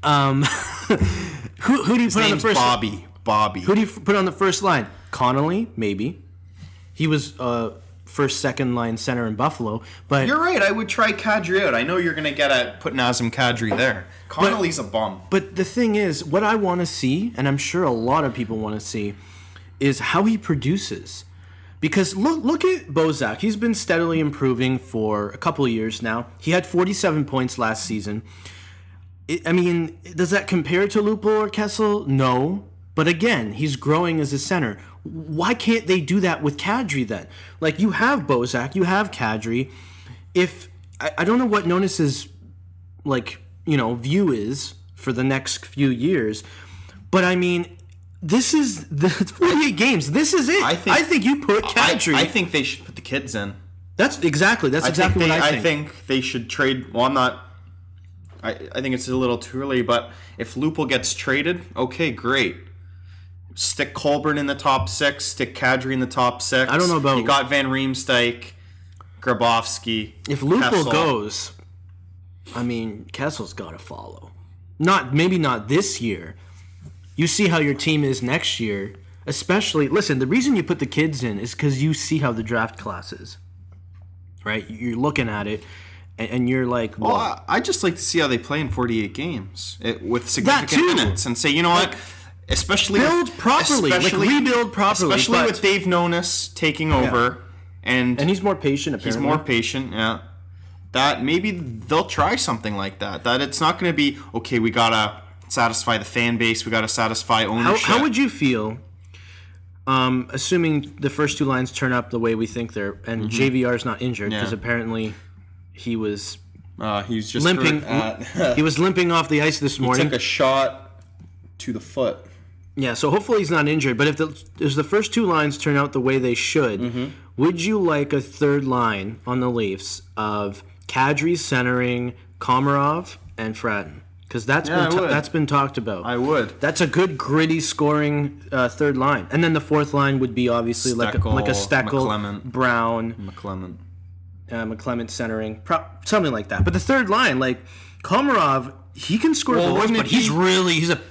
Who do you put on the first? Bobby. Who do you put on the first line? Connolly, maybe. He was first, second line center in Buffalo, but you're right. I would try Kadri out. I know you're going to get at putting Nazem Kadri there. Connolly's a bum. But the thing is, what I want to see, and I'm sure a lot of people want to see, is how he produces. Because look at Bozak. He's been steadily improving for a couple of years now. He had 47 points last season. I mean, does that compare to Lupul or Kessel? No. But again, he's growing as a center. Why can't they do that with Kadri then? Like, you have Bozak, you have Kadri. If I don't know what Nonus's view is for the next few years, but I mean, this is the 48 games. This is it. I think you put Kadri. I think they should put the kids in. That's exactly what I think. I think they should trade. Well, I'm not. I think it's a little too early, but if Lupul gets traded, okay, great. Stick Colburn in the top 6. Stick Kadri in the top 6. I don't know about... You got Van Riemsdyk, Grabowski, if Lupul Kessel. goes, I mean, Kessel's got to follow. Maybe not this year. You see how your team is next year. Especially, listen, the reason you put the kids in is because you see how the draft class is. Right? You're looking at it, and you're like... Well, I just like to see how they play in 48 games with significant minutes. And say, you know what... Especially rebuild properly, especially with Dave Nonus taking over, and he's more patient. Apparently, he's more patient. Yeah, that maybe they'll try something like that. That it's not going to be okay. We gotta satisfy the fan base. We gotta satisfy ownership. How would you feel, assuming the first two lines turn up the way we think they're, and JVR is not injured because apparently he was he's just limping. He was limping off the ice this morning. He took a shot to the foot. Yeah, so hopefully he's not injured. But if the first two lines turn out the way they should, would you like a third line on the Leafs of Kadri centering Komarov and Fratton? Because that's been talked about. I would. That's a good gritty scoring third line, and then the fourth line would be obviously like a Steckel, McClement, Brown, McClement centering, something like that. But the third line, like Komarov. He can score goals, but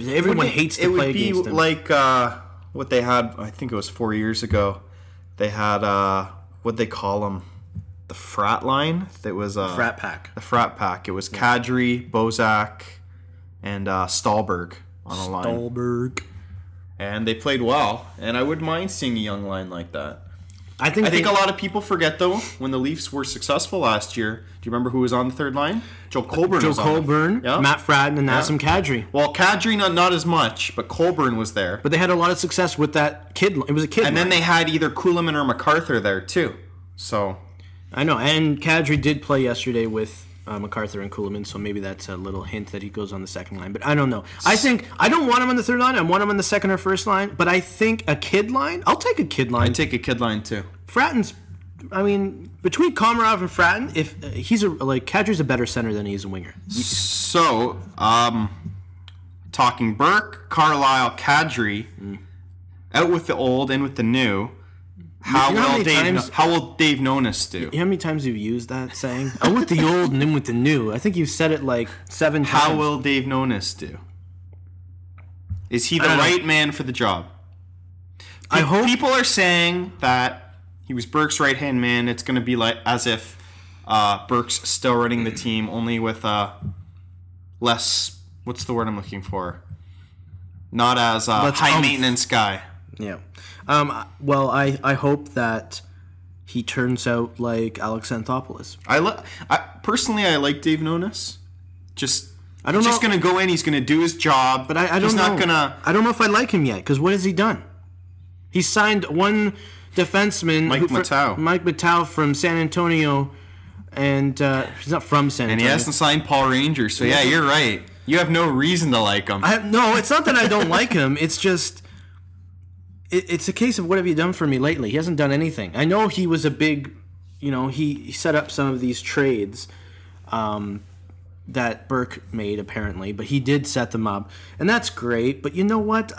everyone hates to play against him. It would be like what they had, I think it was 4 years ago. They had, what'd they call them? The frat line? That was Frat Pack. The Frat Pack. It was Kadri, Bozak, and Stallberg on a line. Stallberg. And they played well, and I wouldn't mind seeing a young line like that. I think a lot of people forget, though, when the Leafs were successful last year. Do you remember who was on the third line? Joe Colburn. Matt Fratton, and Nazem Kadri. Well, Kadri not as much, but Colburn was there. But they had a lot of success with that kid. It was a kid. And then they had either Kuhlman or MacArthur there, too. So I know. And Kadri did play yesterday with MacArthur and Kuhlman, so maybe that's a little hint that he goes on the second line. But I don't know. I don't want him on the third line. I want him on the second or first line. But I think a kid line, I'll take a kid line. I'd take a kid line, too. Fratton's, I mean, between Komarov and Fratton, if Kadri's a better center than he's a winger. So, talking Burke, Carlisle, Kadri, out with the old, in with the new. How will Dave Nonus do? You know how many times you've used that saying? Out with the old and in with the new. I think you've said it like 7 times. How will Dave Nonus do? Is he the right man for the job? I hope people are saying that he was Burke's right-hand man. It's going to be like as if Burke's still running the team, only with less. What's the word I'm looking for? Not as high-maintenance guy. Yeah. Well, I hope that he turns out like Alex Anthopoulos. Personally, I like Dave Nonus. He's going to go in. He's going to do his job. But I don't know. I don't know if I like him yet because what has he done? He signed one defenseman, Mike Matau from San Antonio, and he's not from San Antonio. And he hasn't signed Paul Ranger, so yeah, you're right. You have no reason to like him. No, it's not that I don't like him. It's just, it's a case of what have you done for me lately? He hasn't done anything. I know he was a big, he set up some of these trades that Burke made apparently, but he did set them up, and that's great. But you know what?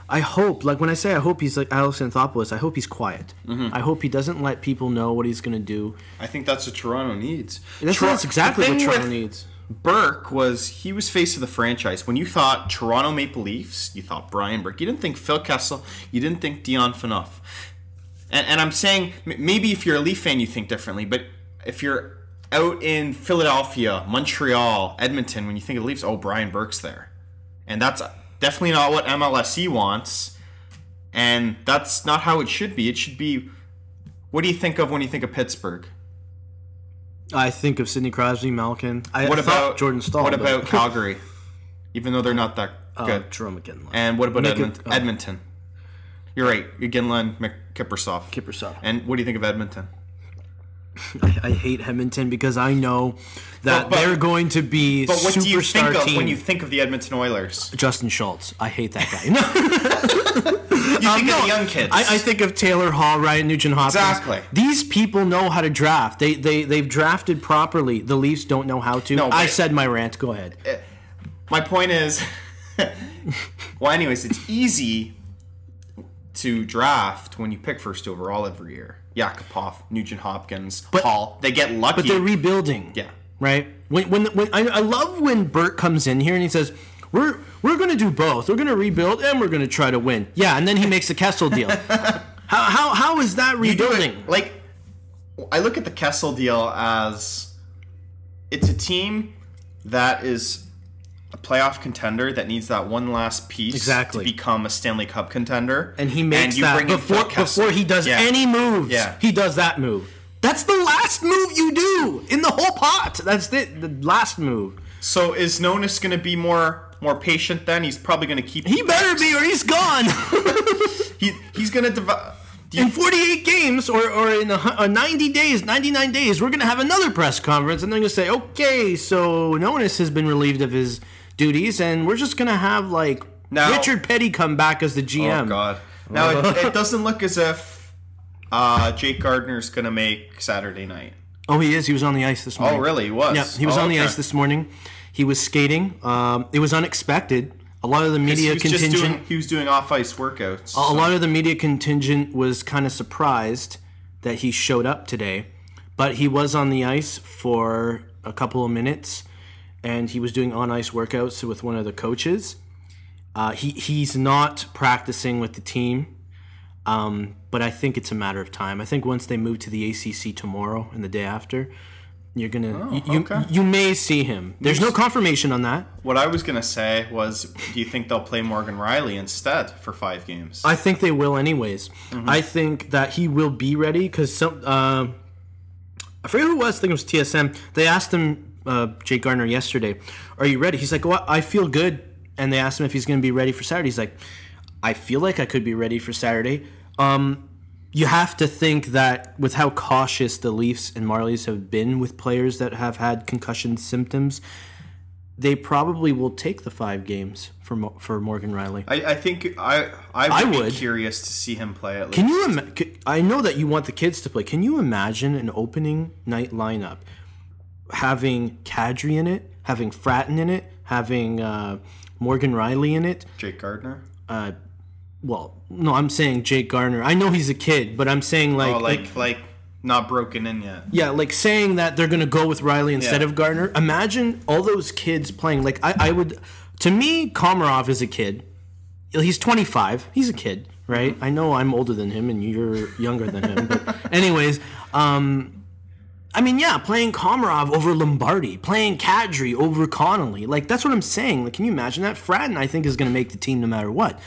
I hope, like when I say I hope he's like Alex Anthopoulos, I hope he's quiet. I hope he doesn't let people know what he's going to do. I think that's what Toronto needs. That's exactly what Toronto needs. Burke was face of the franchise. When you thought Toronto Maple Leafs, you thought Brian Burke. You didn't think Phil Kessel. You didn't think Dion Phaneuf. And I'm saying, maybe if you're a Leaf fan, you think differently. But if you're out in Philadelphia, Montreal, Edmonton, when you think of the Leafs, oh, Brian Burke's there. And that's definitely not what MLSE wants. And that's not how it should be. It should be, what do you think of when you think of Pittsburgh? I think of Sidney Crosby, Malkin. What about Jordan Stahl? What about Calgary? Even though they're not that good. Jerome McGinley. And what about Edmonton? You're right. McGinley, Kiprusoff. And what do you think of Edmonton? I hate Edmonton because I know that they're going to be But what do you superstar think of team. when you think of the Edmonton Oilers? Justin Schultz. I hate that guy. You think of the young kids. I think of Taylor Hall, Ryan Nugent-Hopkins. Exactly. These people know how to draft. They've drafted properly. The Leafs don't know how to. No, I said my rant. Go ahead. My point is, well, anyways, it's easy to draft when you pick first overall every year. Yakupov, Nugent-Hopkins, Hall. They get lucky. But they're rebuilding. Yeah. Right? When I love when Burke comes in here and he says, We're going to do both. We're going to rebuild and we're going to try to win. Yeah, and then he makes the Kessel deal. How is that rebuilding? Like, I look at the Kessel deal as it's a team that is a playoff contender that needs that one last piece to become a Stanley Cup contender. And he makes that before he does any moves. Yeah. He does that move. That's the last move you do in the whole pot. That's it. The last move. So is Nonis going to be more patient then? He's probably going to keep... He better be or he's gone. He's going to... In 48 games or in 90 days, 99 days, we're going to have another press conference and they're going to say, okay, so Nonis has been relieved of his duties and we're just going to have Richard Petty come back as the GM. Oh, God. Now, it doesn't look as if Jake Gardner's going to make Saturday night. Oh, he is. He was on the ice this morning. Oh, really? He was? Yeah, he was on the ice this morning. He was skating. It was unexpected. A lot of the media contingent... He was doing off-ice workouts. A lot of the media contingent was kind of surprised that he showed up today. But he was on the ice for a couple of minutes, and he was doing on-ice workouts with one of the coaches. He's not practicing with the team, but I think it's a matter of time. I think once they move to the ACC tomorrow and the day after... You're gonna you may see him. There's no confirmation on that. What I was gonna say was, do you think they'll play Morgan Riley instead for 5 games? I think they will, anyways. Mm-hmm. I think that he will be ready because I forget who it was. I think it was TSM. They asked him, Jake Gardner, yesterday, "Are you ready?" He's like, "Well, I feel good." And they asked him if he's going to be ready for Saturday. He's like, "I feel like I could be ready for Saturday." You have to think that with how cautious the Leafs and Marlies have been with players that have had concussion symptoms, they probably will take the 5 games for Morgan Riley. I think I would be curious to see him play at least. Can you? I know that you want the kids to play. Can you imagine an opening night lineup having Kadri in it, having Fratton in it, having Morgan Riley in it, Jake Gardner? Well, no, I'm saying Jake Gardner. I know he's a kid, but I'm saying like not broken in yet. Yeah, like saying that they're going to go with Riley instead of Gardner. Imagine all those kids playing. Like I would, to me, Komarov is a kid. He's 25. He's a kid, right? I know I'm older than him and you're younger than him. But anyways, I mean, yeah, playing Komarov over Lombardi, playing Kadri over Connolly. Like, that's what I'm saying. Like, can you imagine that? Fratton, I think, is going to make the team no matter what.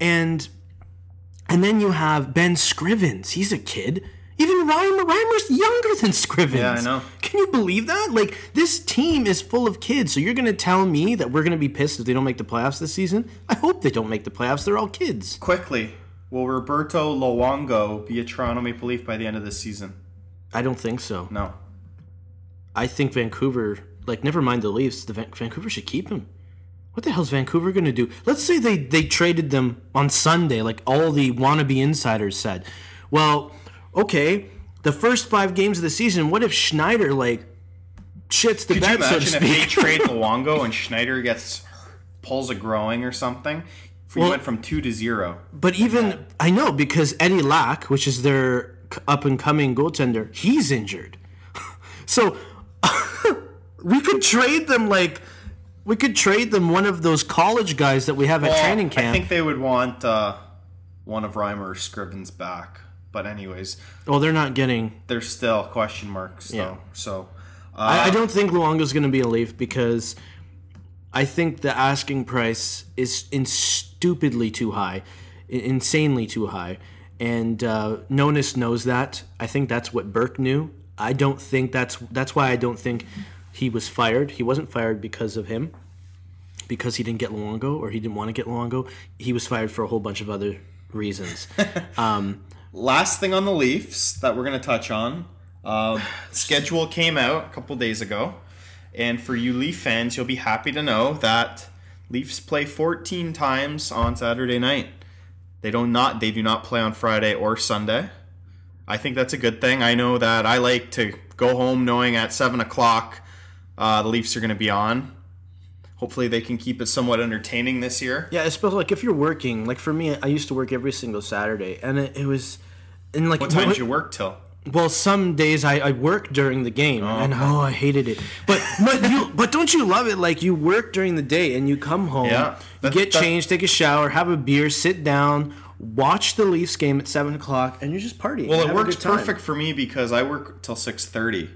And then you have Ben Scrivens. He's a kid. Even Reimer's younger than Scrivens. Yeah, I know. Can you believe that? Like, this team is full of kids. So you're going to tell me that we're going to be pissed if they don't make the playoffs this season? I hope they don't make the playoffs. They're all kids. Quickly, will Roberto Luongo be a Toronto Maple Leaf by the end of this season? I don't think so. No. I think Vancouver, never mind the Leafs, Vancouver should keep him. What the hell's Vancouver going to do? Let's say they traded them on Sunday, like all the wannabe insiders said. Well, okay, the first 5 games of the season, what if Schneider, shits the bed, so to speak? Could you imagine if they trade Luongo and Schneider pulls a growing or something? He went from 2 to 0. But even, I know, because Eddie Lack, which is their up-and-coming goaltender, he's injured. So... We could trade them one of those college guys that we have at training camp. I think they would want one of Reimer or Scrivens back. But anyways. Oh, they're not getting... There's still question marks, though. Yeah. So, I don't think Luongo's going to be a Leaf because I think the asking price is stupidly too high. Insanely too high. And Nonis knows that. I think that's what Burke knew. I don't think that's why I don't think he was fired. He wasn't fired because of him, because he didn't get Luongo or he didn't want to get Luongo. He was fired for a whole bunch of other reasons. Last thing on the Leafs that we're going to touch on. Schedule came out a couple days ago. And for you Leaf fans, you'll be happy to know that Leafs play 14 times on Saturday night. They do not play on Friday or Sunday. I think that's a good thing. I know that I like to go home knowing at 7 o'clock the Leafs are going to be on. Hopefully they can keep it somewhat entertaining this year. Yeah, especially like if you're working. Like for me, I used to work every single Saturday, and it was... And like, what time did you work till? Well, some days I work during the game, and I hated it. But don't you love it? Like you work during the day, and you come home, you get changed, take a shower, have a beer, sit down, watch the Leafs game at 7 o'clock, and you're just partying. Well, it works perfect for me because I work till 6:30,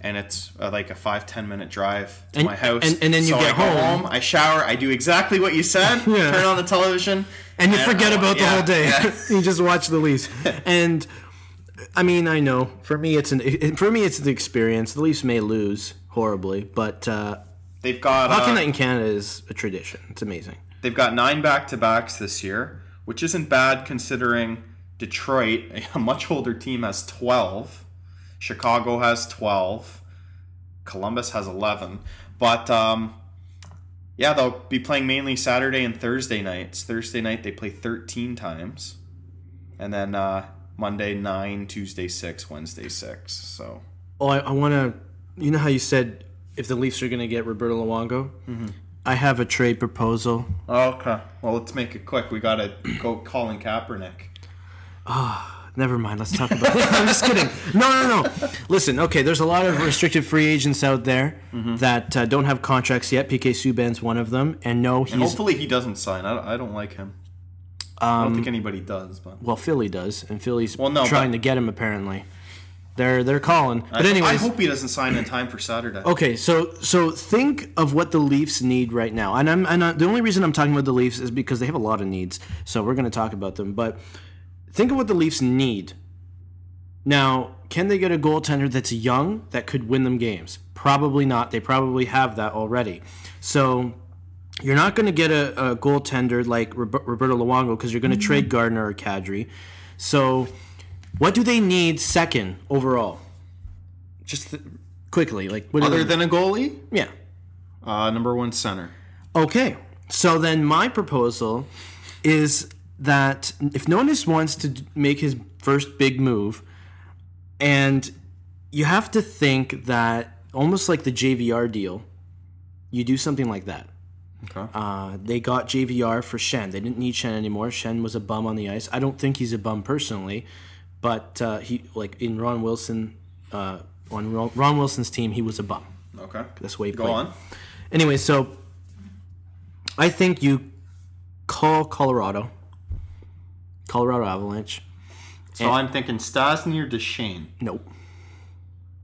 and it's like a 5-10 minute drive to my house. And then you get home, I shower, I do exactly what you said. Turn on the television, and you forget about the whole day. Yeah. You just watch the Leafs, and. I mean, I know. For me, it's the experience. The Leafs may lose horribly, but they've got Hockey Night in Canada is a tradition. It's amazing. They've got 9 back-to-backs this year, which isn't bad considering Detroit, a much older team, has 12. Chicago has 12. Columbus has 11. But they'll be playing mainly Saturday and Thursday nights. Thursday night they play 13 times, and then. Monday 9, Tuesday 6, Wednesday 6. So. Oh, I want to. You know how you said if the Leafs are going to get Roberto Luongo? Mm-hmm. I have a trade proposal. Okay. Well, let's make it quick. We got to go Colin Kaepernick. Never mind. Let's talk about it. I'm just kidding. No. Listen, okay, there's a lot of restricted free agents out there that don't have contracts yet. PK Subban's one of them. And hopefully he doesn't sign. I don't like him. I don't think anybody does, but Philly does, and Philly's trying to get him. Apparently, they're calling. But anyways, I hope he doesn't sign in time for Saturday. Okay, so think of what the Leafs need right now, and the only reason I'm talking about the Leafs is because they have a lot of needs. So we're going to talk about them, but think of what the Leafs need. Now, can they get a goaltender that's young that could win them games? Probably not. They probably have that already. So. You're not going to get a goaltender like Roberto Luongo because you're going to trade Gardner or Kadri. So, what do they need second overall? Just quickly, like other than a goalie? Yeah. Number 1 center. Okay. So then my proposal is that if Nonis wants to make his first big move, and you have to think that almost like the JVR deal, you do something like that. Okay. They got JVR for Shen. They didn't need Shen anymore. Shen was a bum on the ice. I don't think he's a bum personally, but he in Ron Wilson on Ron Wilson's team, he was a bum. Okay. That's the way he played. Go on. Anyway, so I think you call Colorado Avalanche. So I'm thinking Stastny or Duchesne. Nope.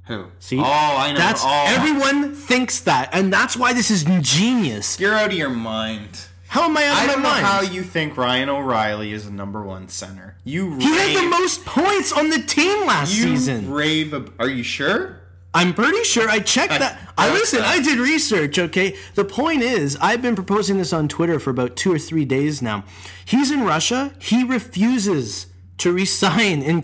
Who? See? Oh, I know. Everyone thinks that, and that's why this is ingenious. You're out of your mind. How am I out of my mind? I don't know how you think Ryan O'Reilly is a number 1 center. He had the most points on the team last season. Are you sure? I'm pretty sure. I checked that. I did research, okay? The point is, I've been proposing this on Twitter for about 2 or 3 days now. He's in Russia. He refuses to resign in